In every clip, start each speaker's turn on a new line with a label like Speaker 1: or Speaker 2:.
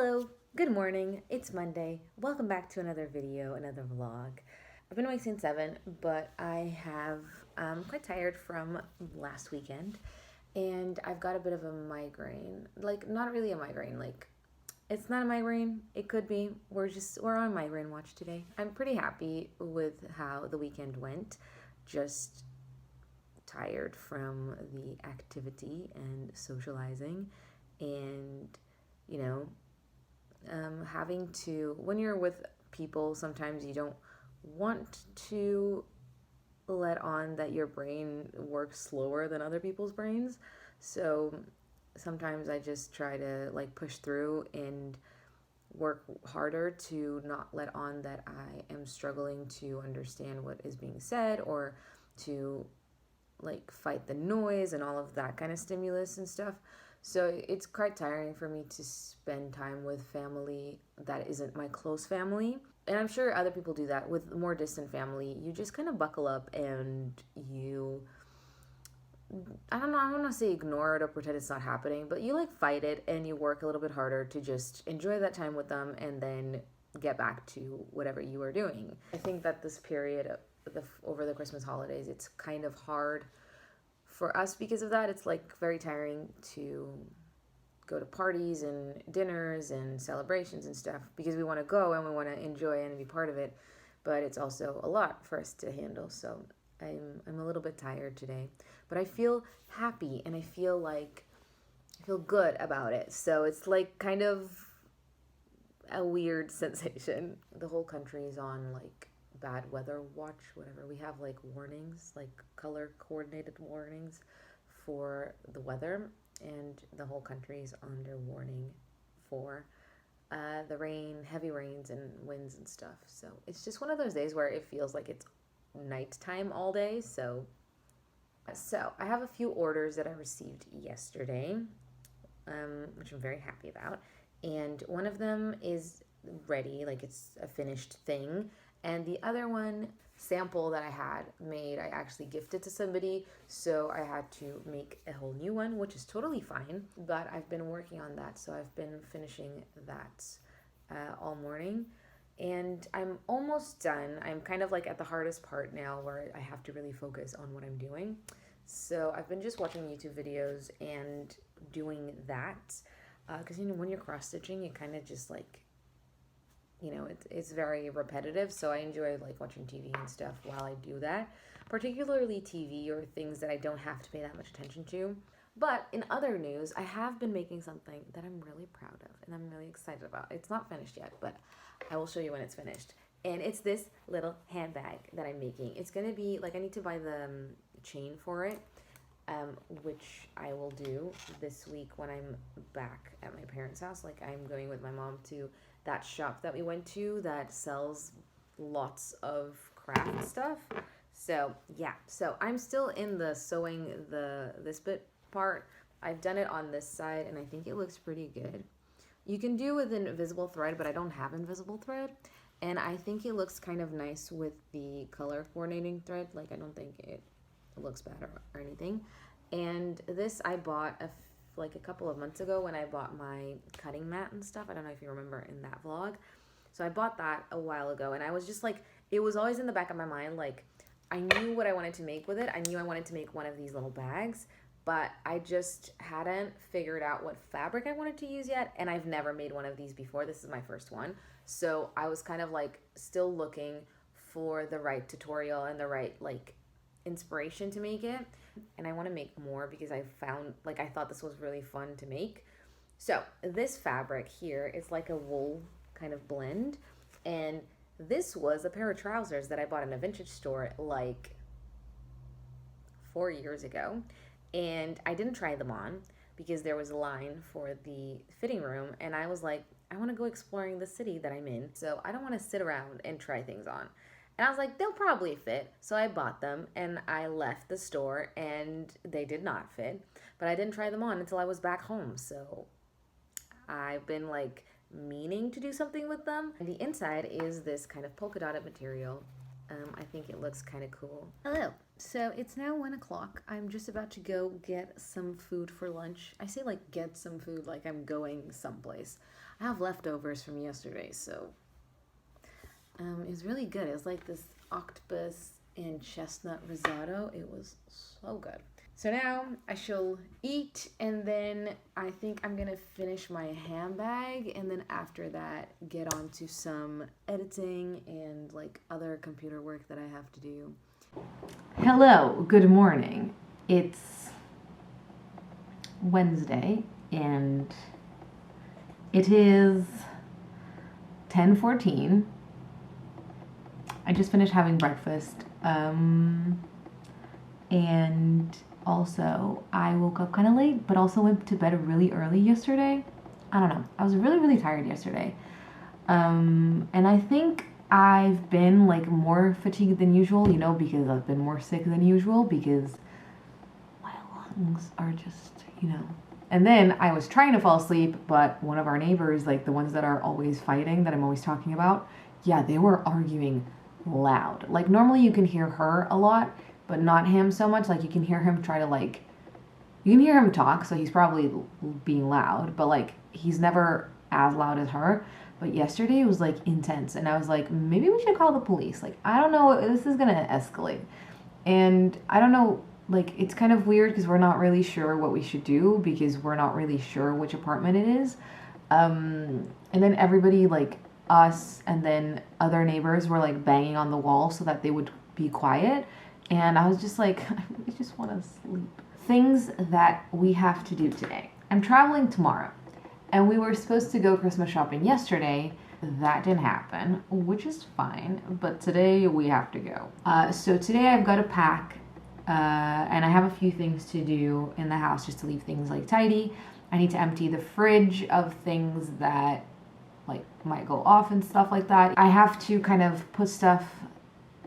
Speaker 1: Hello, good morning. It's Monday. Welcome back to another video, another vlog. I've been awake since 7, but I have quite tired from last weekend, and I've got a bit of a migraine. Like, not really a migraine, like it's not a migraine. It could be. We're on migraine watch today. I'm pretty happy with how the weekend went. Just tired from the activity and socializing, and you know, having to, when you're with people, sometimes you don't want to let on that your brain works slower than other people's brains. So sometimes I just try to like push through and work harder to not let on that I am struggling to understand what is being said, or to like fight the noise and all of that kind of stimulus and stuff. So it's quite tiring for me to spend time with family that isn't my close family. And I'm sure other people do that with more distant family. You just kind of buckle up and you, I don't know, I don't want to say ignore it or pretend it's not happening, but you like fight it and you work a little bit harder to just enjoy that time with them and then get back to whatever you are doing. I think that this period over the Christmas holidays, it's kind of hard for us because of that. It's like very tiring to go to parties and dinners and celebrations and stuff because we want to go and we want to enjoy and be part of it, but it's also a lot for us to handle. So I'm a little bit tired today, but I feel happy and I feel good about it. So it's like kind of a weird sensation. The whole country is on like bad weather watch, whatever. We have like warnings, like color coordinated warnings for the weather, and the whole country is under warning for the rain, heavy rains and winds and stuff. So it's just one of those days where it feels like it's nighttime all day. So I have a few orders that I received yesterday, which I'm very happy about, and one of them is ready, like it's a finished thing. And the other one, sample that I had made, I actually gifted to somebody, so I had to make a whole new one, which is totally fine. But I've been working on that, so I've been finishing that all morning. And I'm almost done. I'm kind of like at the hardest part now where I have to really focus on what I'm doing. So I've been just watching YouTube videos and doing that. Because, when you're cross-stitching, it kind of just like, it's very repetitive, so I enjoy like watching TV and stuff while I do that, particularly TV or things that I don't have to pay that much attention to. But in other news, I have been making something that I'm really proud of and I'm really excited about. It's not finished yet, but I will show you when it's finished. And it's this little handbag that I'm making. It's gonna be like, I need to buy the chain for it, which I will do this week when I'm back at my parents' house. Like, I'm going with my mom to that shop that we went to that sells lots of craft stuff. So yeah, so I'm still in the sewing this bit part. I've done it on this side and I think it looks pretty good. You can do with invisible thread, but I don't have invisible thread, and I think it looks kind of nice with the color coordinating thread. Like, I don't think it looks bad or anything. And this I bought like a couple of months ago when I bought my cutting mat and stuff. I don't know if you remember in that vlog. So I bought that a while ago, and I was just like, it was always in the back of my mind, like I knew what I wanted to make with it. I knew I wanted to make one of these little bags, but I just hadn't figured out what fabric I wanted to use yet, and I've never made one of these before. This is my first one. So I was kind of like still looking for the right tutorial and the right like inspiration to make it. And I want to make more because I found, like, I thought this was really fun to make. So this fabric here is like a wool kind of blend, and this was a pair of trousers that I bought in a vintage store like 4 years ago, and I didn't try them on because there was a line for the fitting room, and I was like, I want to go exploring the city that I'm in, so I don't want to sit around and try things on. And I was like, they'll probably fit. So I bought them and I left the store and they did not fit. But I didn't try them on until I was back home. So I've been like meaning to do something with them. And the inside is this kind of polka dotted material. I think it looks kind of cool. Hello. So it's now 1 o'clock. I'm just about to go get some food for lunch. I say like get some food like I'm going someplace. I have leftovers from yesterday, so it was really good. It was like this octopus and chestnut risotto. It was so good. So now I shall eat, and then I think I'm gonna finish my handbag, and then after that get on to some editing and like other computer work that I have to do. Hello, good morning. It's Wednesday and it is 10:14. I just finished having breakfast, and also I woke up kind of late, but also went to bed really early yesterday. I don't know. I was really tired yesterday. And I think I've been like more fatigued than usual, you know, because I've been more sick than usual because my lungs are just, you know. And then I was trying to fall asleep, but one of our neighbors, like the ones that are always fighting, that I'm always talking about, yeah, they were arguing loud. Like normally you can hear her a lot, but not him so much. Like you can hear him try to like, you can hear him talk, so he's probably being loud, but like he's never as loud as her. But yesterday it was like intense, and I was like, maybe we should call the police. Like, I don't know, this is gonna escalate. And I don't know, like it's kind of weird because we're not really sure what we should do because we're not really sure which apartment it is. And then everybody, like us and then other neighbors, were like banging on the wall so that they would be quiet. And I was just like, I really just want to sleep. Things that we have to do today. I'm traveling tomorrow, and we were supposed to go Christmas shopping yesterday. That didn't happen, which is fine, but today we have to go. So today I've got to pack, and I have a few things to do in the house just to leave things like tidy. I need to empty the fridge of things that like might go off and stuff like that. I have to kind of put stuff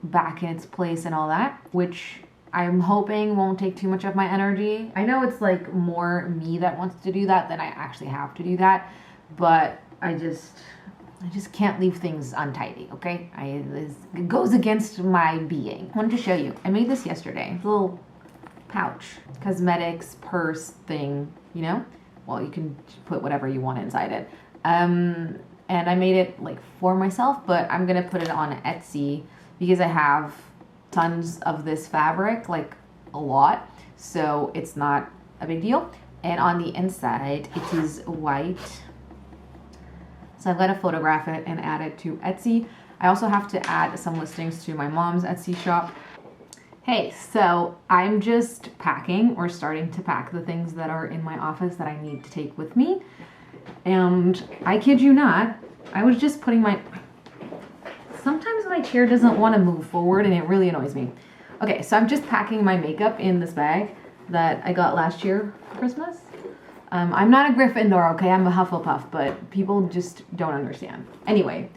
Speaker 1: back in its place and all that, which I'm hoping won't take too much of my energy. I know it's like more me that wants to do that than I actually have to do that, but I just can't leave things untidy, okay? It goes against my being. I wanted to show you. I made this yesterday. It's a little pouch, cosmetics, purse thing, you know? Well, you can put whatever you want inside it. And I made it like for myself, but I'm gonna put it on Etsy because I have tons of this fabric, like a lot, so it's not a big deal. And on the inside, it is white. So I've got to photograph it and add it to Etsy. I also have to add some listings to my mom's Etsy shop. Hey, so I'm just packing or starting to pack the things that are in my office that I need to take with me. And I kid you not, I was just putting my... Sometimes my chair doesn't want to move forward and it really annoys me. Okay, so I'm just packing my makeup in this bag that I got last year for Christmas. I'm not a Gryffindor, okay? I'm a Hufflepuff, but people just don't understand. Anyway,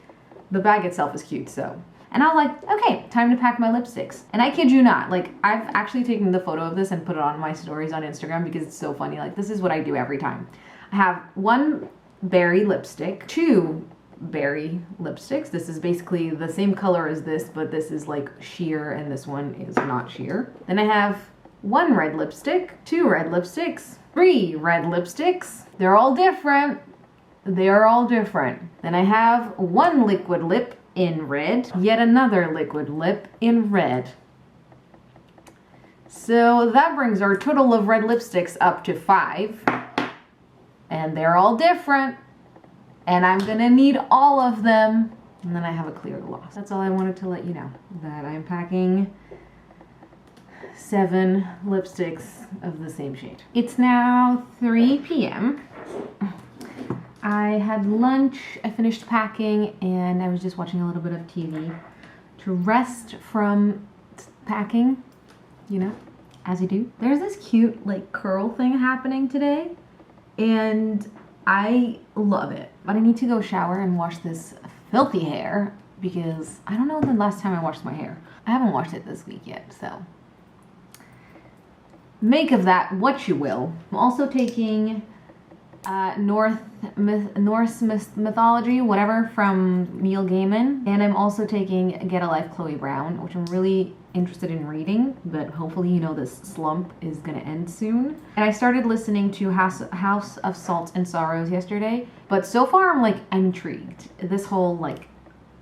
Speaker 1: the bag itself is cute, so. And I was like, okay, time to pack my lipsticks. And I kid you not, like I've actually taken the photo of this and put it on my stories on Instagram because it's so funny. Like this is what I do every time. I have one berry lipstick, two berry lipsticks. This is basically the same color as this, but this is like sheer and this one is not sheer. Then I have one red lipstick, two red lipsticks, three red lipsticks. They're all different. They are all different. Then I have one liquid lip in red, yet another liquid lip in red. So that brings our total of red lipsticks up to 5. And they're all different. And I'm gonna need all of them. And then I have a clear gloss. That's all I wanted to let you know, that I'm packing 7 lipsticks of the same shade. It's now 3 p.m. I had lunch, I finished packing, and I was just watching a little bit of TV to rest from packing, you know, as you do. There's this cute like curl thing happening today, and I love it. But I need to go shower and wash this filthy hair because I don't know the last time I washed my hair. I haven't washed it this week yet, so make of that what you will. I'm also taking Norse mythology, whatever, from Neil Gaiman. And I'm also taking Get a Life, Chloe Brown, which I'm really interested in reading, but hopefully, you know, this slump is gonna end soon. And I started listening to House of Salt and Sorrows yesterday, but so far I'm like intrigued. This whole like,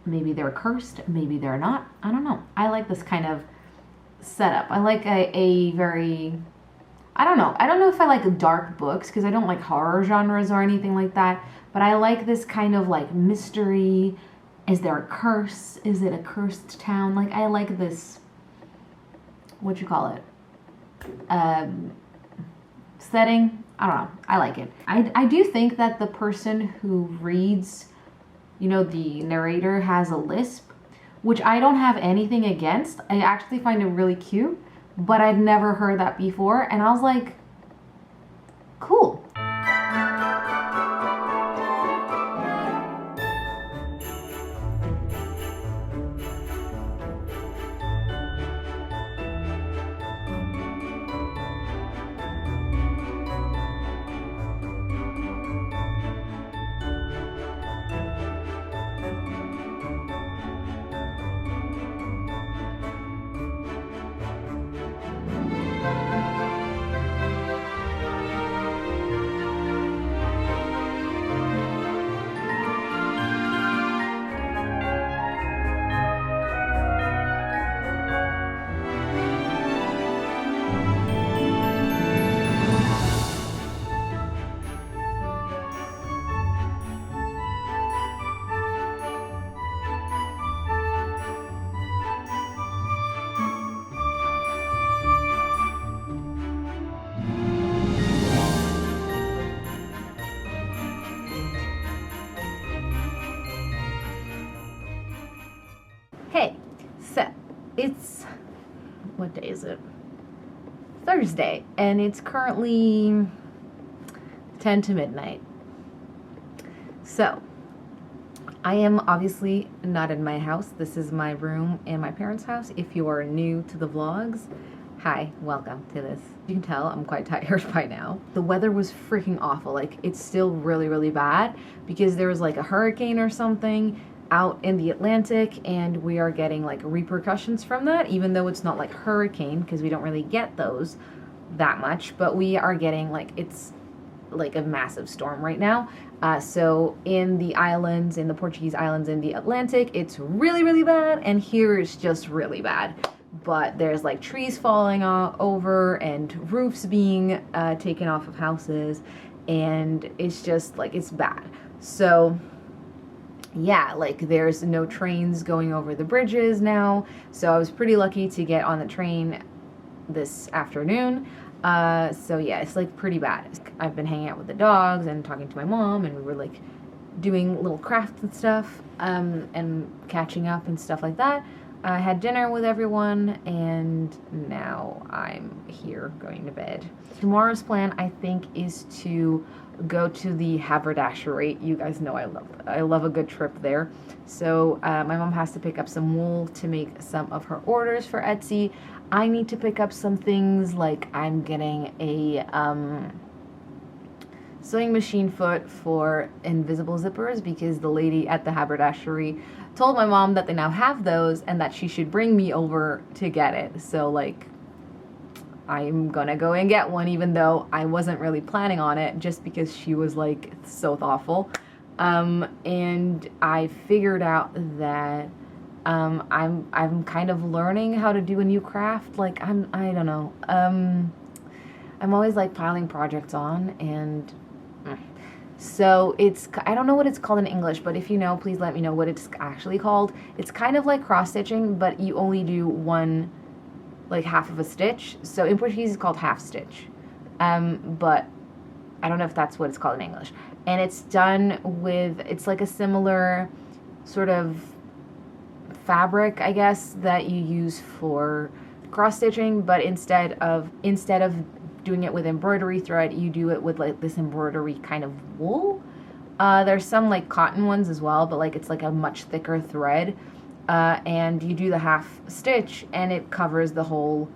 Speaker 1: maybe they're cursed, maybe they're not, I don't know. I like this kind of setup. I like a very, I don't know if I like dark books because I don't like horror genres or anything like that, but I like this kind of like mystery. Is there a curse? Is it a cursed town? Like, I like this, what you call it, setting. I don't know. I like it. I do think that the person who reads, you know, the narrator has a lisp, which I don't have anything against. I actually find it really cute, but I'd never heard that before. And I was like, cool. Hey, so it's, what day is it? Thursday, and it's currently 10 to midnight. So, I am obviously not in my house. This is my room in my parents' house. If you are new to the vlogs, hi, welcome to this. You can tell I'm quite tired by now. The weather was freaking awful. Like, it's still really, really bad because there was like a hurricane or something out in the Atlantic, and we are getting like repercussions from that, even though it's not like hurricane because we don't really get those that much, but we are getting like, it's like a massive storm right now. So in the islands, in the Portuguese islands in the Atlantic, it's really, really bad, and here it's just really bad. But there's like trees falling over and roofs being taken off of houses, and it's just like, it's bad. So yeah, like there's no trains going over the bridges now, so I was pretty lucky to get on the train this afternoon. So yeah, it's like pretty bad. I've been hanging out with the dogs and talking to my mom, and we were like doing little crafts and stuff, and catching up and stuff like that. I had dinner with everyone, and now I'm here going to bed. Tomorrow's plan, I think, is to go to the haberdashery. You guys know I love a good trip there. So my mom has to pick up some wool to make some of her orders for Etsy. I need to pick up some things, like I'm getting a sewing machine foot for invisible zippers because the lady at the haberdashery told my mom that they now have those and that she should bring me over to get it. So like, I'm gonna go and get one, even though I wasn't really planning on it, just because she was like so thoughtful. And I figured out that I'm kind of learning how to do a new craft. Like I don't know. I'm always like piling projects on, and so it's, I don't know what it's called in English, but if you know, please let me know what it's actually called. It's kind of like cross stitching, but you only do one, like half of a stitch. So in Portuguese it's called half stitch, but I don't know if that's what it's called in English. And it's done with, it's like a similar sort of fabric, I guess, that you use for cross stitching, but instead of doing it with embroidery thread, you do it with like this embroidery kind of wool. There's some like cotton ones as well, but like it's like a much thicker thread, and you do the half stitch and it covers the whole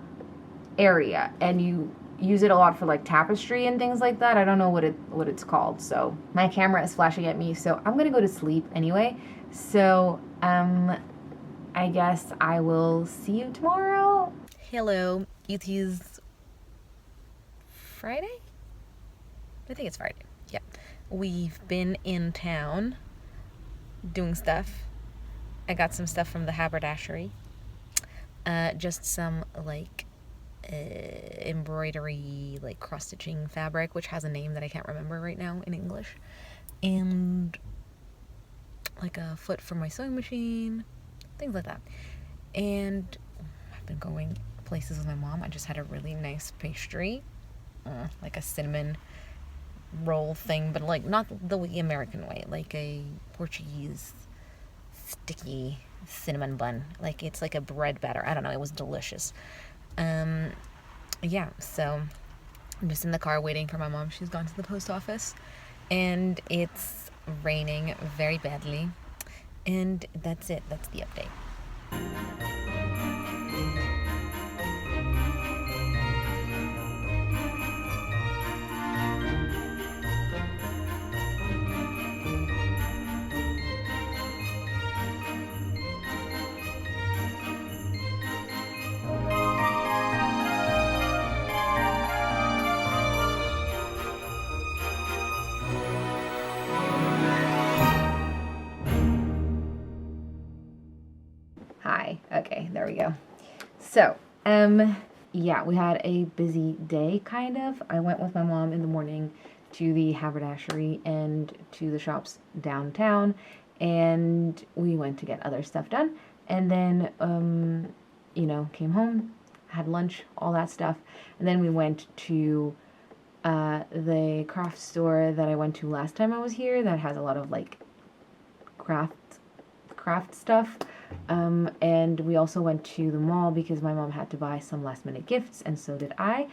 Speaker 1: area, and you use it a lot for like tapestry and things like that. I don't know what it's called. So my camera is flashing at me, so I'm gonna go to sleep anyway. So I guess I will see you tomorrow. Hello, it is Friday? I think it's Friday. Yeah. We've been in town doing stuff. I got some stuff from the haberdashery. Just some like embroidery, like cross-stitching fabric, which has a name that I can't remember right now in English. And like a foot for my sewing machine, things like that. And I've been going places with my mom. I just had a really nice pastry, like a cinnamon roll thing, but like not the American way, like a Portuguese sticky cinnamon bun. Like it's like a bread batter. I don't know. It was delicious. Yeah, so I'm just in the car waiting for my mom. She's gone to the post office, and it's raining very badly. And that's it. That's the update. Hi. Okay, there we go. So, yeah, we had a busy day, kind of. I went with my mom in the morning to the haberdashery and to the shops downtown, and we went to get other stuff done. And then, you know, came home, had lunch, all that stuff. And then we went to the craft store that I went to last time I was here that has a lot of like craft stuff. And we also went to the mall because my mom had to buy some last minute gifts, and so did I.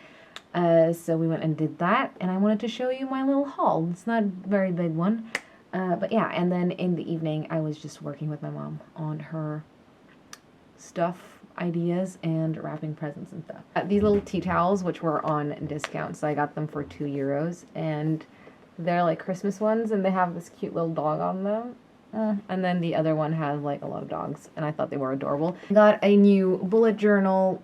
Speaker 1: So we went and did that, and I wanted to show you my little haul. It's not a very big one, but yeah. And then in the evening, I was just working with my mom on her stuff ideas and wrapping presents and stuff. These little tea towels, which were on discount, so I got them for €2, and they're like Christmas ones, and they have this cute little dog on them. And then the other one has like a lot of dogs, and I thought they were adorable. I got a new bullet journal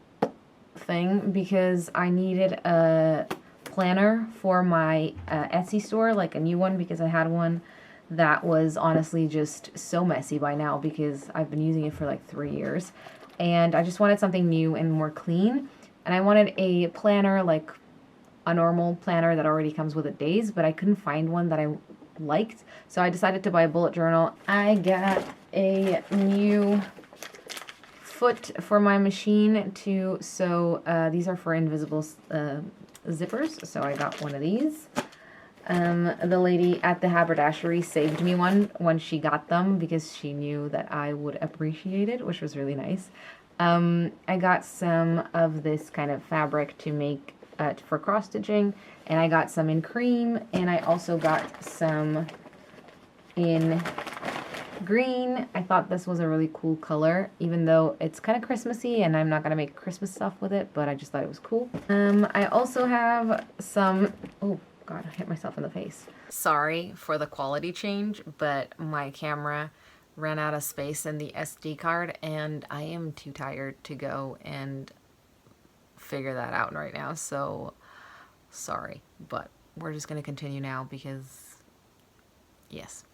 Speaker 1: thing because I needed a planner for my Etsy store, like a new one, because I had one that was honestly just so messy by now because I've been using it for like 3 years, and I just wanted something new and more clean. And I wanted a planner, like a normal planner that already comes with days, but I couldn't find one that I liked, so I decided to buy a bullet journal. I got a new foot for my machine to sew. These are for invisible zippers, so I got one of these. The lady at the haberdashery saved me one when she got them because she knew that I would appreciate it, which was really nice. I got some of this kind of fabric to make for cross stitching, and I got some in cream, and I also got some in green. I thought this was a really cool color, even though it's kind of Christmassy and I'm not gonna make Christmas stuff with it, but I just thought it was cool. I also have some, oh god, I hit myself in the face. Sorry for the quality change, but my camera ran out of space in the SD card, and I am too tired to go and figure that out right now, so sorry, but we're just gonna continue now because yes.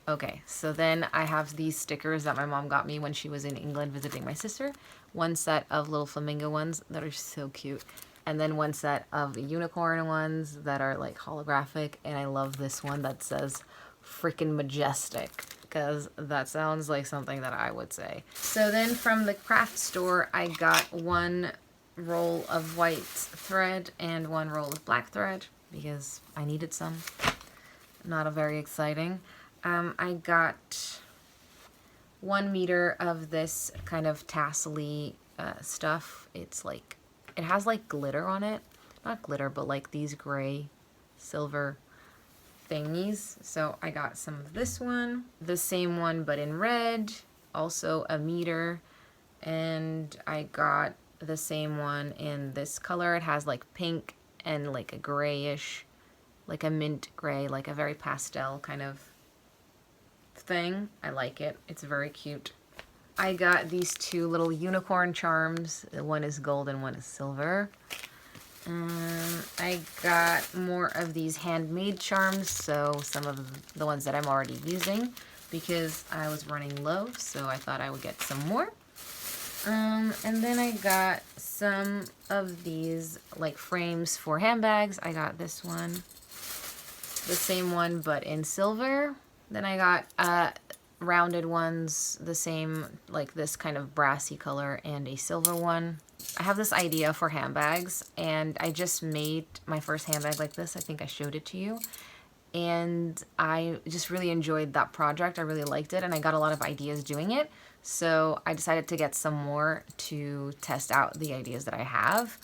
Speaker 1: Okay, so then I have these stickers that my mom got me when she was in England visiting my sister. One set of little flamingo ones that are so cute, and then one set of unicorn ones that are like holographic, and I love this one that says freaking majestic, because that sounds like something that I would say. So then from the craft store, I got one roll of white thread and one roll of black thread because I needed some. Not a very exciting. I got 1 meter of this kind of tassel-y stuff. It's like, it has like glitter on it. Not glitter, but like these gray silver thingies. So I got some of this one, the same one but in red, also 1 meter, and I got the same one in this color. It has like pink and like a grayish, like a mint gray, like a very pastel kind of thing. I like it. It's very cute. I got these two little unicorn charms. One is gold and one is silver. I got more of these handmade charms, so some of the ones that I'm already using because I was running low, so I thought I would get some more. And then I got some of these like frames for handbags. I got this one, the same one but in silver. Then I got rounded ones, the same, like this kind of brassy color, and a silver one. I have this idea for handbags, and I just made my first handbag like this. I think I showed it to you. And I just really enjoyed that project. I really liked it, and I got a lot of ideas doing it. So I decided to get some more to test out the ideas that I have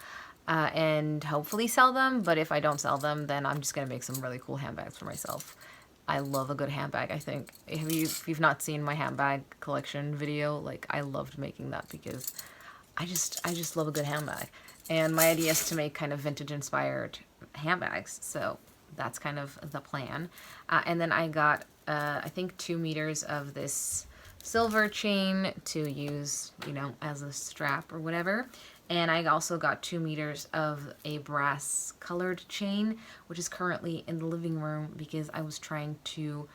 Speaker 1: and hopefully sell them. But if I don't sell them, then I'm just going to make some really cool handbags for myself. I love a good handbag, I think. If you've not seen my handbag collection video, like I loved making that because I just love a good handbag. And my idea is to make kind of vintage inspired handbags. So that's kind of the plan. And then I got, I think 2 meters of this silver chain to use, you know, as a strap or whatever. And I also got 2 meters of a brass colored chain, which is currently in the living room because I was trying to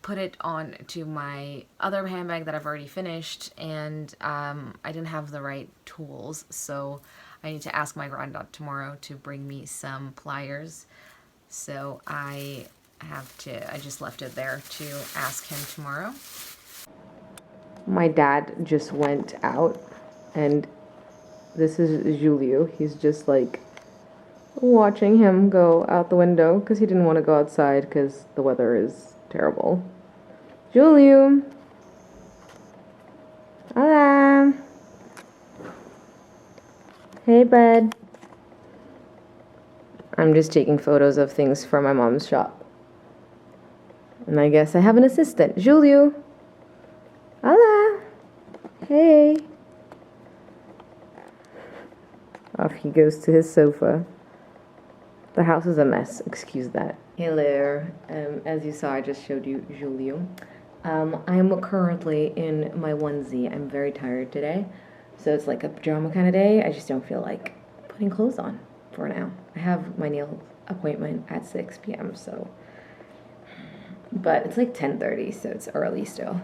Speaker 1: put it on to my other handbag that I've already finished, and I didn't have the right tools, so I need to ask my granddad tomorrow to bring me some pliers. So I just left it there to ask him tomorrow. My dad just went out, and this is Julio. He's just like watching him go out the window because he didn't want to go outside because the weather is terrible. Julio! Hola! Hey, bud. I'm just taking photos of things from my mom's shop. And I guess I have an assistant. Julio! Hola! Hey! Off he goes to his sofa. The house is a mess, excuse that. Hello, as you saw, I just showed you Julio. I'm currently in my onesie. I'm very tired today, so it's like a pajama kind of day. I just don't feel like putting clothes on for now. I have my nail appointment at 6 p.m. so, but it's like 10:30, so it's early still.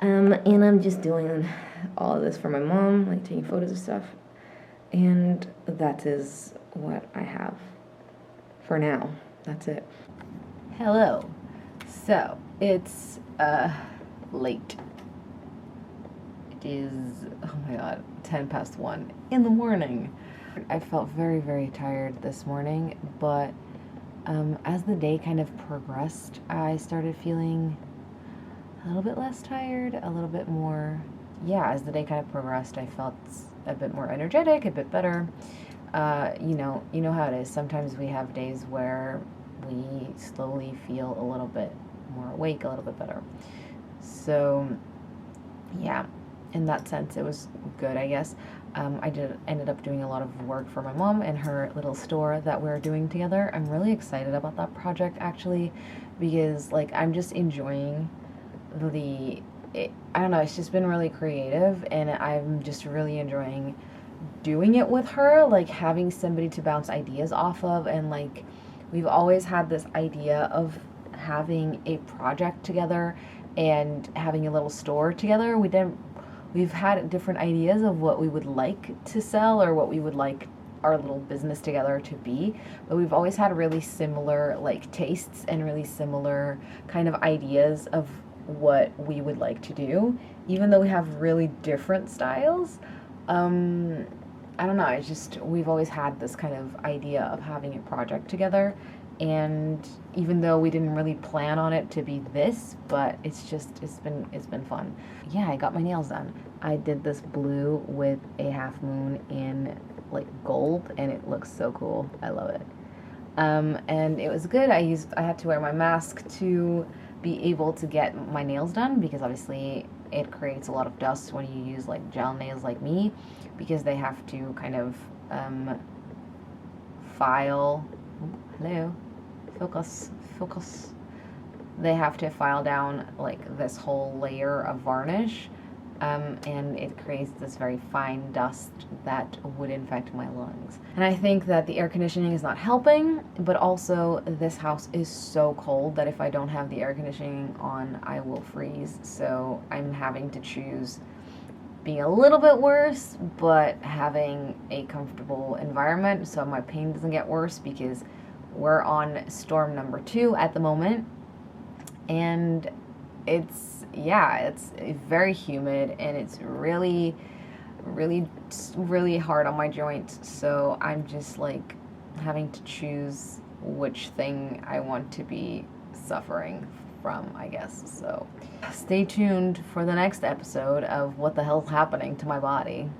Speaker 1: And I'm just doing all of this for my mom, like taking photos of stuff, and that is what I have for now. That's it. Hello. So it's late. It is, oh my god, 1:10 in the morning. I felt very, very tired this morning, but as the day kind of progressed, I started feeling a little bit less tired, a little bit more, yeah, as the day kind of progressed, I felt a bit more energetic, a bit better. You know how it is. Sometimes we have days where we slowly feel a little bit more awake, a little bit better. So, yeah, in that sense, it was good, I guess. I ended up doing a lot of work for my mom and her little store that we're doing together. I'm really excited about that project, actually, because, like, I'm just enjoying I don't know, it's just been really creative, and I'm just really enjoying doing it with her, like having somebody to bounce ideas off of. And like we've always had this idea of having a project together and having a little store together. We've had different ideas of what we would like to sell or what we would like our little business together to be, but we've always had really similar like tastes and really similar kind of ideas of what we would like to do, even though we have really different styles. I don't know, it's just, we've always had this kind of idea of having a project together, and even though we didn't really plan on it to be this, but it's been fun. Yeah, I got my nails done. I did this blue with a half moon in like gold, and it looks so cool. I love it. And it was good. I had to wear my mask to be able to get my nails done, because obviously it creates a lot of dust when you use like gel nails like me, because they have to kind of file, hello, focus, they have to file down like this whole layer of varnish and it creates this very fine dust that would infect my lungs. And I think that the air conditioning is not helping, but also this house is so cold that if I don't have the air conditioning on, I will freeze. So I'm having to choose being a little bit worse, but having a comfortable environment so my pain doesn't get worse, because we're on storm number 2 at the moment, and it's very humid, and it's really hard on my joints. So I'm just like having to choose which thing I want to be suffering from, I guess. So stay tuned for the next episode of what the hell's happening to my body.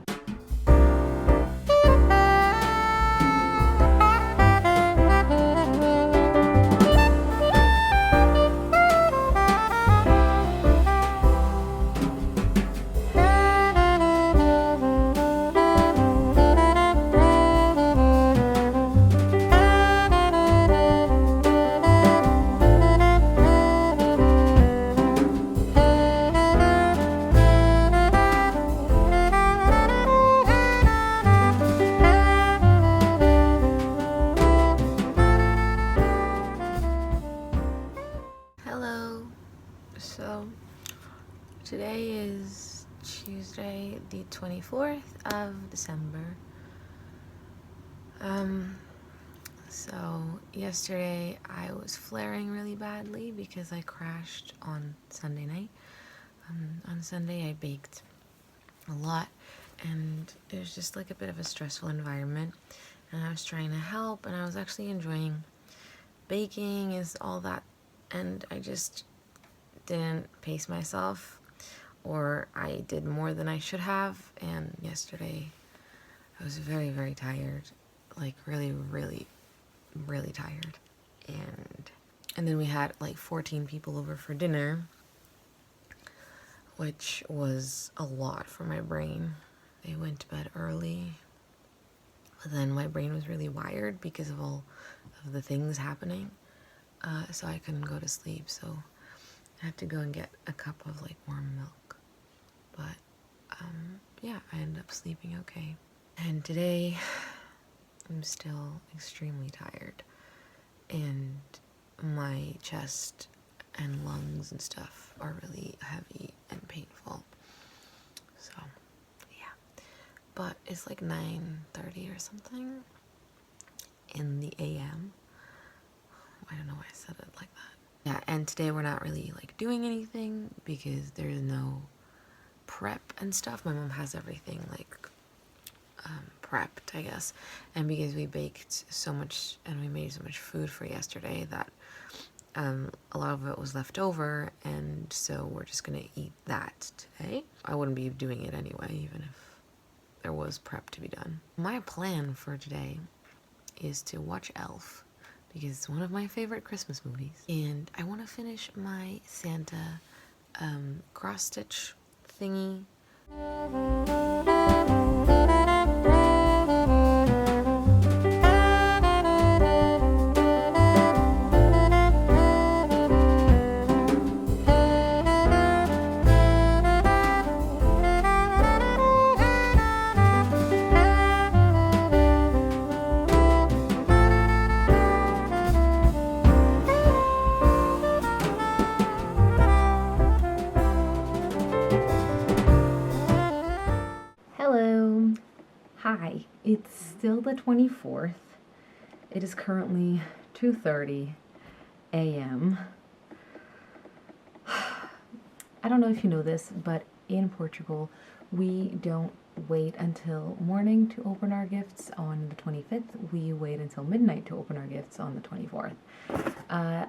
Speaker 2: So today is Tuesday, the 24th of December. So yesterday I was flaring really badly because I crashed on Sunday night. On Sunday I baked a lot, and it was just like a bit of a stressful environment, and I was trying to help, and I was actually enjoying baking is all that, and I just didn't pace myself, or I did more than I should have. And yesterday I was very tired, like really tired, and then we had like 14 people over for dinner, which was a lot for my brain. They went to bed early, but then my brain was really wired because of all of the things happening, so I couldn't go to sleep. So I had to go and get a cup of like warm milk, but yeah, I ended up sleeping okay. And today I'm still extremely tired, and my chest and lungs and stuff are really heavy and painful. So yeah, but it's like 9:30 or something in the AM. I don't know why I said it like that. Yeah, and today we're not really like doing anything because there's no prep and stuff. My mom has everything like prepped, I guess, and because we baked so much and we made so much food for yesterday that a lot of it was left over, and so we're just gonna eat that today. I wouldn't be doing it anyway, even if there was prep to be done. My plan for today is to watch Elf, because it's one of my favorite Christmas movies, and I want to finish my Santa cross-stitch thingy.
Speaker 1: Hello. Hi. It's still the 24th. It is currently 2:30 a.m. I don't know if you know this, but in Portugal, we don't wait until morning to open our gifts on the 25th. We wait until midnight to open our gifts on the 24th.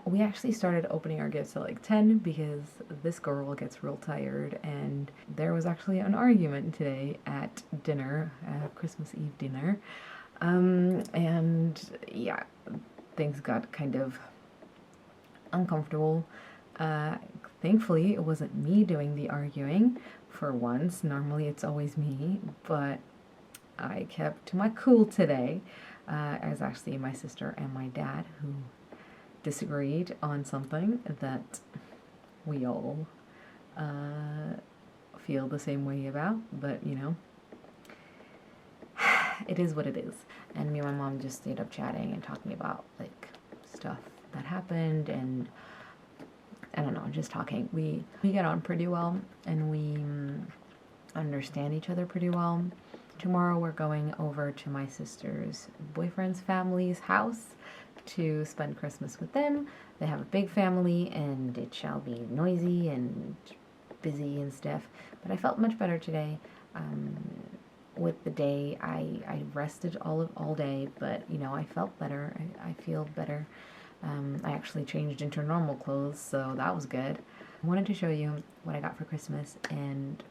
Speaker 1: We actually started opening our gifts at like 10 because this girl gets real tired, and there was actually an argument today at dinner, Christmas Eve dinner. And yeah, things got kind of uncomfortable. Thankfully, it wasn't me doing the arguing for once. Normally it's always me, but I kept to my cool today. It was actually my sister and my dad who disagreed on something that we all feel the same way about, but you know, it is what it is. And me and my mom just stayed up chatting and talking about like stuff that happened, and I don't know, just talking. We get on pretty well, and we understand each other pretty well. Tomorrow we're going over to my sister's boyfriend's family's house to spend Christmas with them. They have a big family, and it shall be noisy and busy and stuff. But I felt much better today. With the day, I rested all day, but you know, I felt better. I feel better. I actually changed into normal clothes, so that was good. I wanted to show you what I got for Christmas, and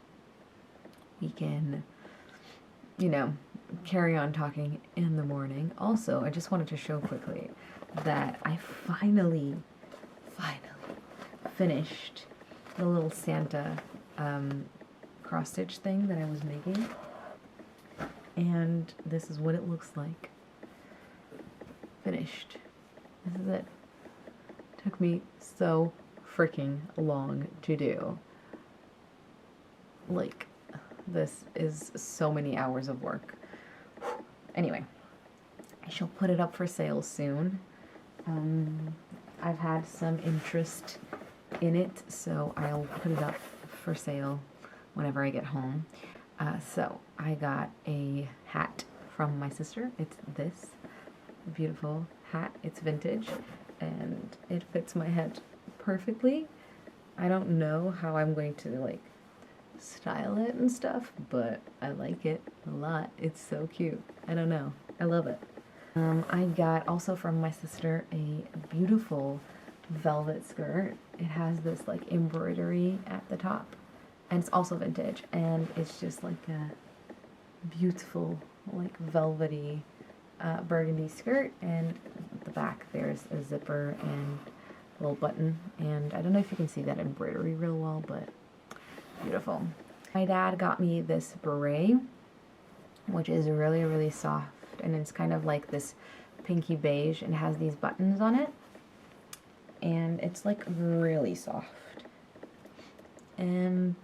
Speaker 1: we can, you know, carry on talking in the morning. Also, I just wanted to show quickly that I finally finished the little Santa cross-stitch thing that I was making. And this is what it looks like. Finished. This is it. Took me so freaking long to do. Like, this is so many hours of work. Anyway, I shall put it up for sale soon. I've had some interest in it, so I'll put it up for sale whenever I get home. So I got a hat from my sister. It's this beautiful hat. It's vintage, and it fits my head perfectly. I don't know how I'm going to like style it and stuff, but I like it a lot. It's so cute. I don't know. I love it. I got also from my sister a beautiful velvet skirt. It has this like embroidery at the top, and it's also vintage, and it's just like a beautiful like velvety burgundy skirt, and at the back there's a zipper and a little button, and I don't know if you can see that embroidery real well, but beautiful. My dad got me this beret, which is really, really soft, and it's kind of like this pinky beige, and has these buttons on it, and it's like really soft, and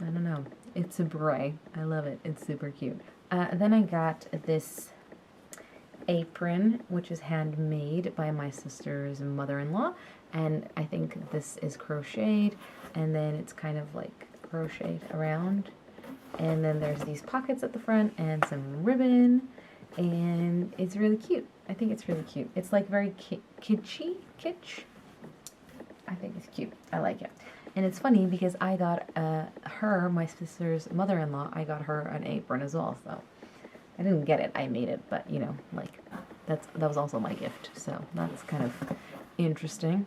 Speaker 1: I don't know, it's a beret. I love it. It's super cute. Then I got this apron, which is handmade by my sister's mother-in-law, and I think this is crocheted, and then it's kind of like crocheted around, and then there's these pockets at the front and some ribbon, and it's really cute. I think it's really cute. It's like very kitsch. I think it's cute. I like it. And it's funny because I got her, my sister's mother-in-law, I got her an apron as well, so I didn't get it, I made it, but you know, like that was also my gift, so that's kind of interesting.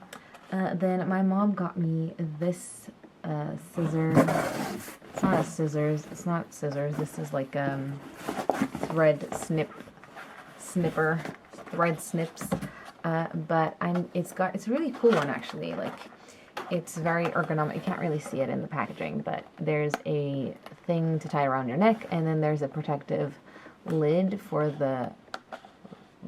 Speaker 1: Then my mom got me this scissor. It's not a scissors. It's not scissors. This is like thread snipper, thread snips. But it's a really cool one actually. Like, it's very ergonomic. You can't really see it in the packaging, but there's a thing to tie around your neck, and then there's a protective lid for the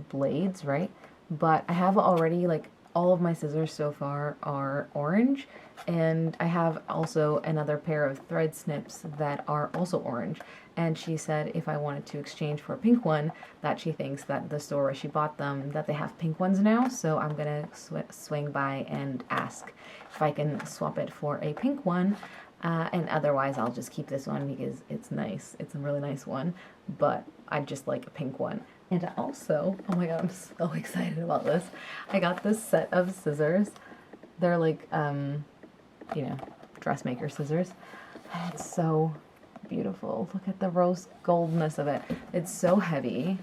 Speaker 1: blades, right? But I have already, like, all of my scissors so far are orange, and I have also another pair of thread snips that are also orange, and she said if I wanted to exchange for a pink one, that she thinks that the store where she bought them, that they have pink ones now, so I'm gonna swing by and ask if I can swap it for a pink one, and otherwise I'll just keep this one because it's nice. It's a really nice one, but I just like a pink one. And also, oh my god, I'm so excited about this. I got this set of scissors. They're like, you know, dressmaker scissors. And it's so beautiful. Look at the rose goldness of it. It's so heavy.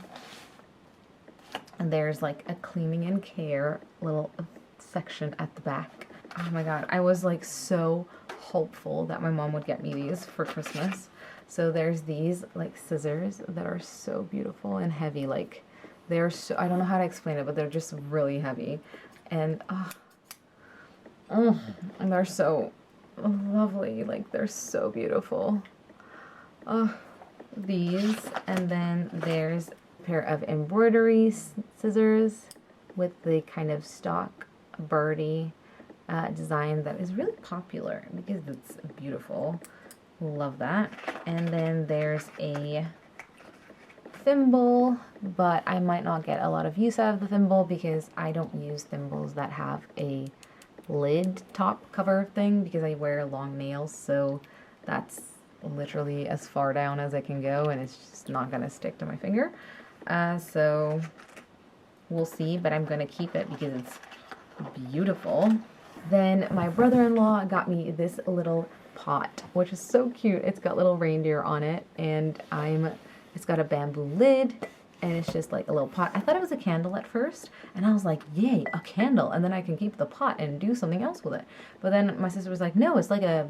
Speaker 1: And there's like a cleaning and care little section at the back. Oh my god, I was like so hopeful that my mom would get me these for Christmas. So there's these like scissors that are so beautiful and heavy. Like, they're so, I don't know how to explain it, but they're just really heavy. And and they're so lovely. Like, they're so beautiful. These, and then there's a pair of embroidery scissors with the kind of stock birdie design that is really popular because it's beautiful. Love that. And then there's a thimble, but I might not get a lot of use out of the thimble because I don't use thimbles that have a lid top cover thing because I wear long nails, so that's literally as far down as I can go and it's just not gonna stick to my finger. So we'll see, but I'm gonna keep it because it's beautiful. Then my brother-in-law got me this little pot, which is so cute. It's got little reindeer on it, and it's got a bamboo lid, and it's just like a little pot. I thought it was a candle at first, and I was like, yay, a candle, and then I can keep the pot and do something else with it. But then my sister was like, no, it's like a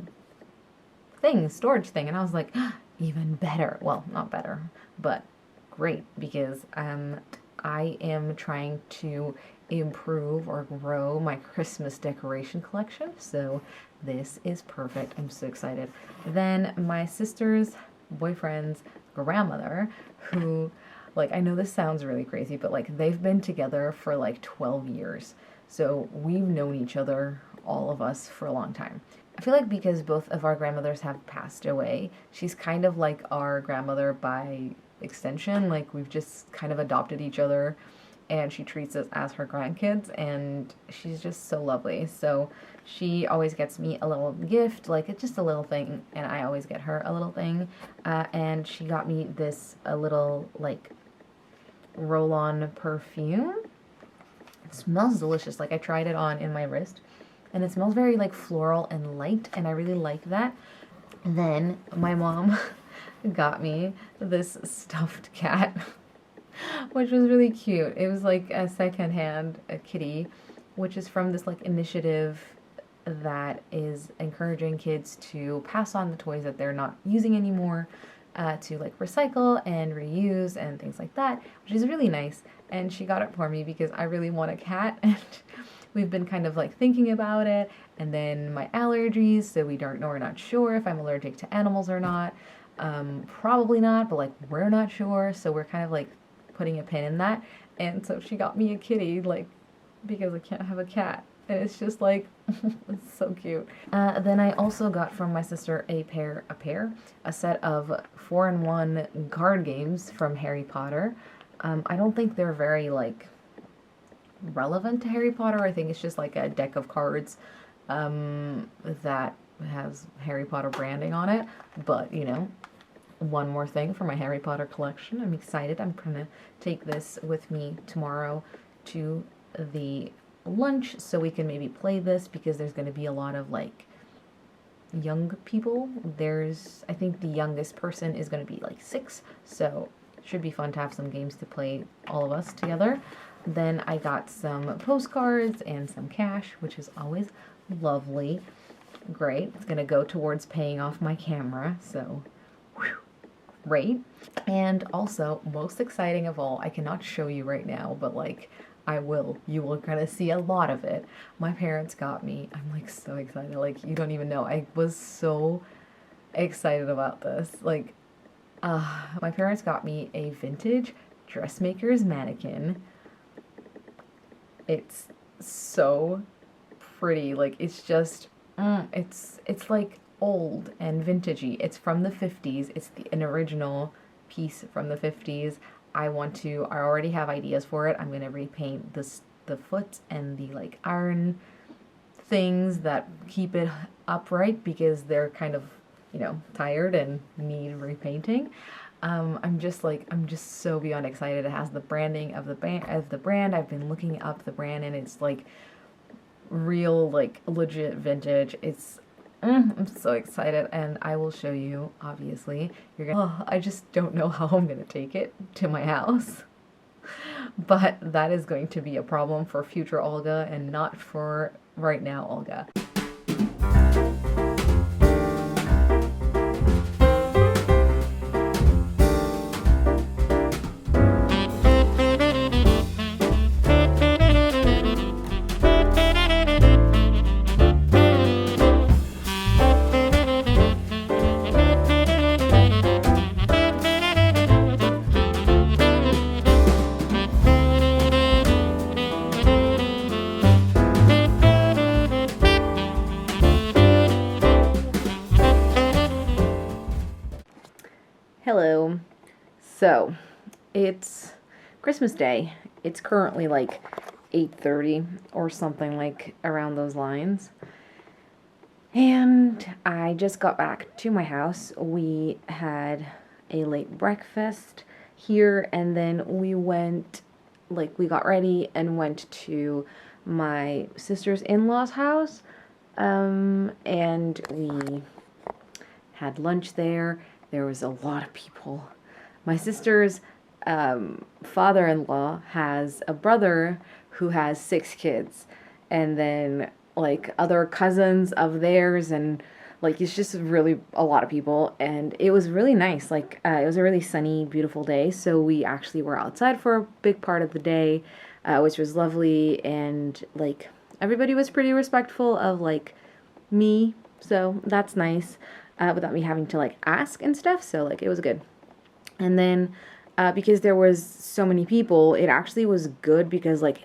Speaker 1: storage thing, and I was like, even better. Well, not better, but great, because I am trying to improve or grow my Christmas decoration collection, so this is perfect. I'm so excited. Then my sister's boyfriend's grandmother, who, like, I know this sounds really crazy, but like they've been together for like 12 years. So we've known each other, all of us, for a long time. I feel like because both of our grandmothers have passed away, she's kind of like our grandmother by extension. Like, we've just kind of adopted each other, and she treats us as her grandkids, and she's just so lovely. So she always gets me a little gift, like it's just a little thing, and I always get her a little thing. And she got me a little like roll-on perfume. It smells delicious. Like, I tried it on in my wrist, and it smells very like floral and light, and I really like that. Then my mom got me this stuffed cat, which was really cute. It was like a secondhand kitty, which is from this like initiative that is encouraging kids to pass on the toys that they're not using anymore, to like recycle and reuse and things like that, which is really nice. And she got it for me because I really want a cat, and we've been kind of like thinking about it, and then my allergies, so we're not sure if I'm allergic to animals or not. Probably not, but like we're not sure, so we're kind of like putting a pin in that. And so she got me a kitty, like, because I can't have a cat, and it's just like it's so cute. Then I also got from my sister a set of 4-in-1 card games from Harry Potter. I don't think they're very like relevant to Harry Potter. I think it's just like a deck of cards that has Harry Potter branding on it, but you know, one more thing for my Harry Potter collection. I'm excited. I'm gonna take this with me tomorrow to the lunch so we can maybe play this, because there's going to be a lot of like young people. I think the youngest person is going to be like 6, so it should be fun to have some games to play, all of us together. Then I got some postcards and some cash, which is always lovely. Great. It's going to go towards paying off my camera, so whew, great. And also, most exciting of all, I cannot show you right now, but like I will. You will kind of see a lot of it. My parents got me. I'm like so excited. Like, you don't even know. I was so excited about this. Like, my parents got me a vintage dressmaker's mannequin. It's so pretty. Like, it's just, it's like old and vintagey. It's from the 50s. It's an original piece from the 50s. I already have ideas for it. I'm going to repaint the foot and the like iron things that keep it upright, because they're kind of, you know, tired and need repainting. I'm just so beyond excited. It has the branding of the brand. I've been looking up the brand, and it's like real, like legit vintage. I'm so excited, and I will show you, obviously. I just don't know how I'm gonna take it to my house. But that is going to be a problem for future Olga, and not for right now Olga. So, it's Christmas Day. It's currently like 8:30 or something like around those lines. And I just got back to my house. We had a late breakfast here, and then we got ready and went to my sister's in-laws' house. And we had lunch there. There was a lot of people. My sister's father-in-law has a brother who has 6 kids, and then like other cousins of theirs, and like it's just really a lot of people, and it was really nice. Like it was a really sunny, beautiful day, so we actually were outside for a big part of the day, which was lovely, and like everybody was pretty respectful of like me, so that's nice, without me having to like ask and stuff, so like it was good. And then because there was so many people, it actually was good because like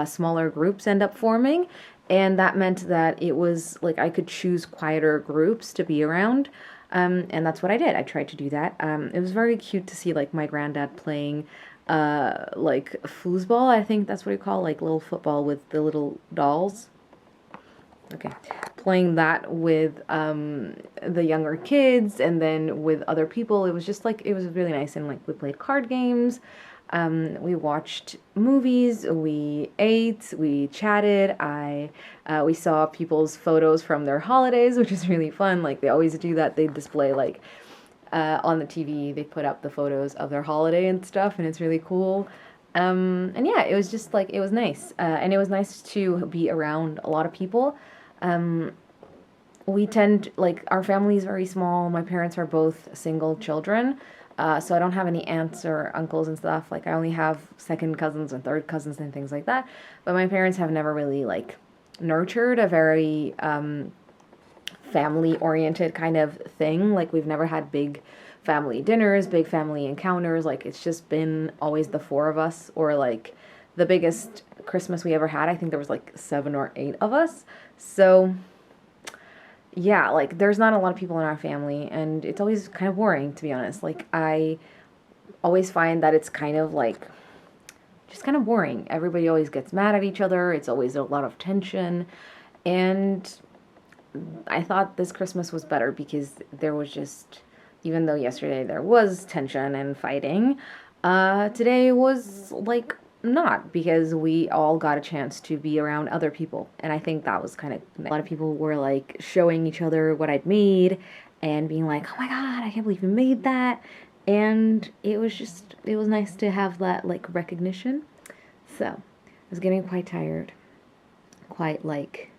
Speaker 1: smaller groups end up forming, and that meant that it was like I could choose quieter groups to be around, and that's what I did. I tried to do that. It was very cute to see like my granddad playing like foosball, I think that's what you call like little football with the little dolls. Okay, playing that with the younger kids, and then with other people. It was just like, it was really nice, and like we played card games, we watched movies, we ate, we chatted. We saw people's photos from their holidays, which is really fun. Like they always do that. They display like on the TV, they put up the photos of their holiday and stuff, and it's really cool. And yeah, it was just like, it was nice. And it was nice to be around a lot of people. We tend, like, our family is very small. My parents are both single children. So I don't have any aunts or uncles and stuff. Like, I only have second cousins and third cousins and things like that. But my parents have never really, like, nurtured a very family-oriented kind of thing. Like, we've never had big family dinners, big family encounters. Like, it's just been always the 4 of us, or, like, the biggest Christmas we ever had, I think there was, like, 7 or 8 of us. So yeah, like, there's not a lot of people in our family, and it's always kind of boring, to be honest. Like, I always find that it's kind of, like, just kind of boring. Everybody always gets mad at each other. It's always a lot of tension, and I thought this Christmas was better because there was just, even though yesterday there was tension and fighting, today was, like, not, because we all got a chance to be around other people, and I think that was kind of nice. A lot of people were like showing each other what I'd made and being like, oh my god, I can't believe you made that, and it was nice to have that like recognition. So I was getting quite tired, quite like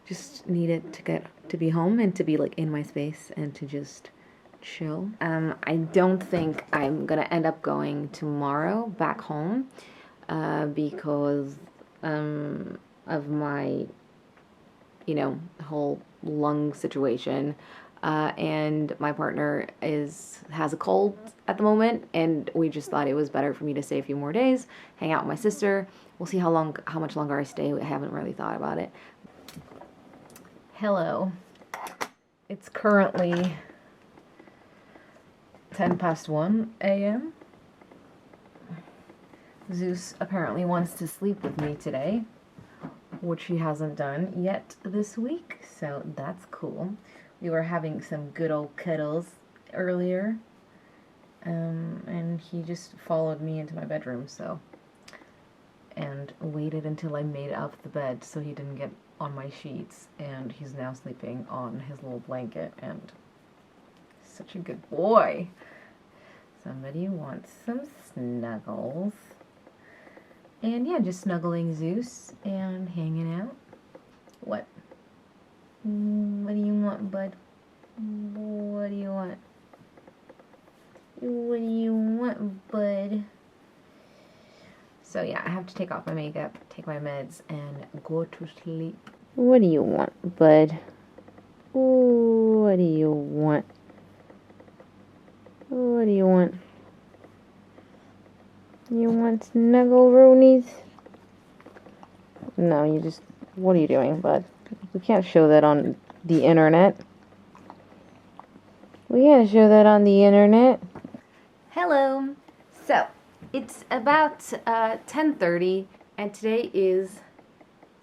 Speaker 1: just needed to get to be home and to be like in my space and to just chill. I don't think I'm gonna end up going tomorrow back home because of my, whole lung situation. And my partner has a cold at the moment, and we just thought it was better for me to stay a few more days, hang out with my sister. We'll see how much longer I stay. I haven't really thought about it. Hello. It's currently 1:10 a.m. Zeus apparently wants to sleep with me today, which he hasn't done yet this week, so that's cool. We were having some good old cuddles earlier, and he just followed me into my bedroom, and waited until I made up the bed so he didn't get on my sheets, and he's now sleeping on his little blanket, and such a good boy. Somebody wants some snuggles. And yeah, just snuggling Zeus and hanging out. What? What do you want, bud? What do you want? What do you want, bud? So yeah, I have to take off my makeup, take my meds, and go to sleep. What do you want, bud? What do you want? What do you want? You want snuggle roonies? No, what are you doing, bud? We can't show that on the internet. We can't show that on the internet. Hello. So it's about 10:30, and today is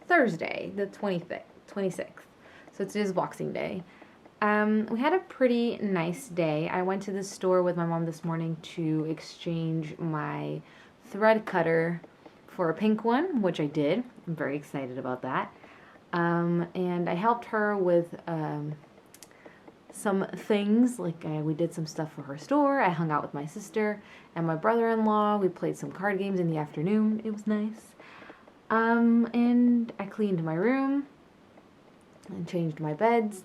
Speaker 1: Thursday, the 26th. So today's Boxing Day. We had a pretty nice day. I went to the store with my mom this morning to exchange my thread cutter for a pink one, which I did. I'm very excited about that. And I helped her with some things, like we did some stuff for her store. I hung out with my sister and my brother-in-law. We played some card games in the afternoon. It was nice. And I cleaned my room and changed my bedding,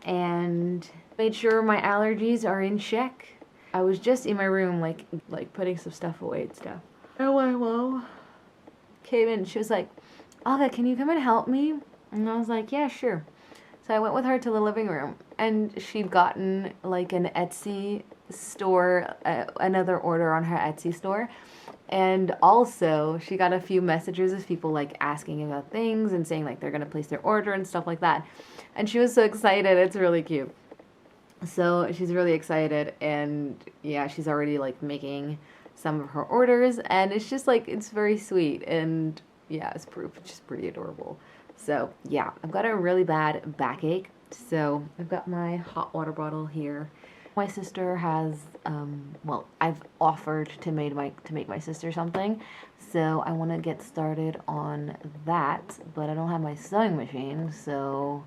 Speaker 1: and made sure my allergies are in check. I was just in my room, like putting some stuff away and stuff. And my mom came in. She was like, "Olga, can you come and help me?" And I was like, "Yeah, sure." So I went with her to the living room, and she'd gotten like an Etsy store, another order on her Etsy store. And also she got a few messages of people like asking about things and saying like they're going to place their order and stuff like that. And she was so excited. It's really cute. So she's really excited, and yeah, she's already like making some of her orders, and it's just like, it's very sweet, and yeah, it's just pretty adorable. So yeah, I've got a really bad backache, so I've got my hot water bottle here. My sister has, well, I've offered to make my sister something, so I want to get started on that, but I don't have my sewing machine, so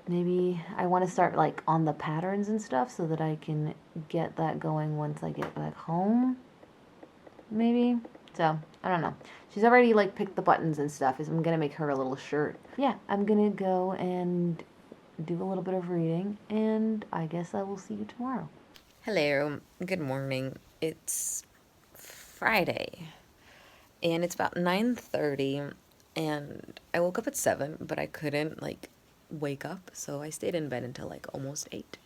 Speaker 1: maybe I want to start like on the patterns and stuff so that I can get that going once I get back home, maybe. So I don't know. She's already like picked the buttons and stuff. I'm gonna make her a little shirt. Yeah, I'm gonna go and do a little bit of reading, and I guess I will see you tomorrow.
Speaker 2: Hello, good morning. It's Friday, and it's about 9:30, and I woke up at 7, but I couldn't like wake up, so I stayed in bed until like almost 8.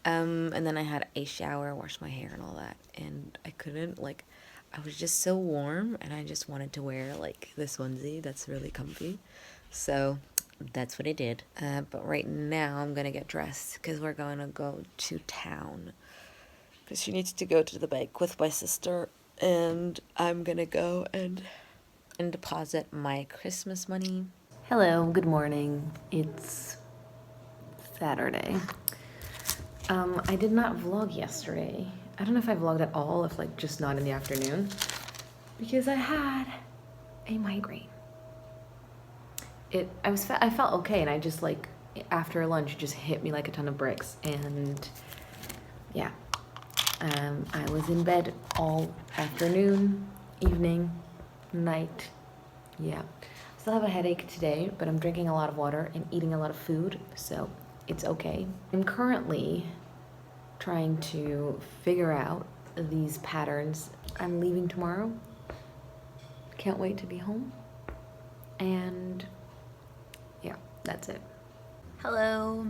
Speaker 2: And then I had a shower, washed my hair and all that, and I couldn't like, I was just so warm, and I just wanted to wear like this onesie that's really comfy, so that's what I did. But right now I'm gonna get dressed because we're gonna go to town, because she needs to go to the bank with my sister, and I'm gonna go and deposit my Christmas money.
Speaker 1: Hello, good morning. It's Saturday. I did not vlog yesterday. I don't know if I vlogged at all, if like just not in the afternoon, because I had a migraine. I felt okay, and I just like, after lunch, it just hit me like a ton of bricks, and yeah. I was in bed all afternoon, evening, night. Yeah. Still have a headache today, but I'm drinking a lot of water and eating a lot of food, so it's okay. I'm currently trying to figure out these patterns. I'm leaving tomorrow. Can't wait to be home. And yeah, that's it. Hello.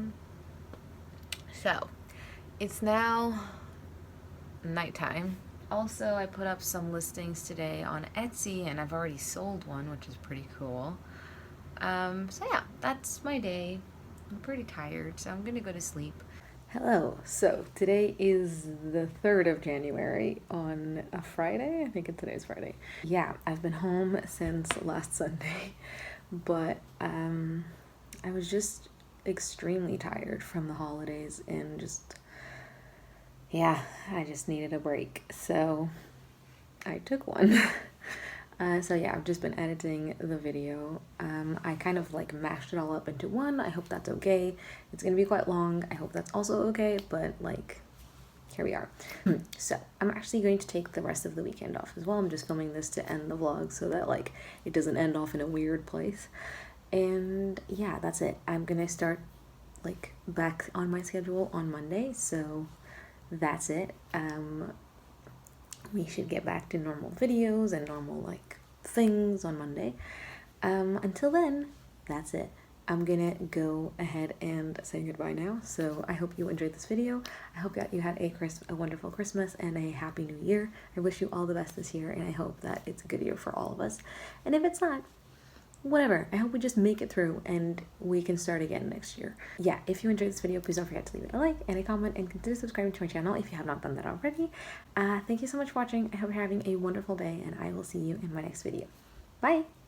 Speaker 1: So, it's now nighttime. Also, I put up some listings today on Etsy, and I've already sold one, which is pretty cool. So yeah, that's my day. I'm pretty tired, so I'm gonna go to sleep. Hello. So today is the 3rd of January on a Friday. I think today's Friday. Yeah, I've been home since last Sunday, but I was just extremely tired from the holidays, and just, yeah, I just needed a break, so I took one. So yeah, I've just been editing the video. I kind of like mashed it all up into one. I hope that's okay. It's gonna be quite long. I hope that's also okay, but like, here we are. So I'm actually going to take the rest of the weekend off as well. I'm just filming this to end the vlog so that like it doesn't end off in a weird place. And yeah, that's it. I'm gonna start like back on my schedule on Monday, so that's it. We should get back to normal videos and normal like things on Monday. Until then, that's it. I'm gonna go ahead and say goodbye now. So I hope you enjoyed this video. I hope that you had a wonderful Christmas and a happy new year. I wish you all the best this year, and I hope that it's a good year for all of us. And if it's not, whatever. I hope we just make it through and we can start again next year. Yeah, if you enjoyed this video, please don't forget to leave it a like and a comment and consider subscribing to my channel if you have not done that already. Thank you so much for watching. I hope you're having a wonderful day and I will see you in my next video. Bye!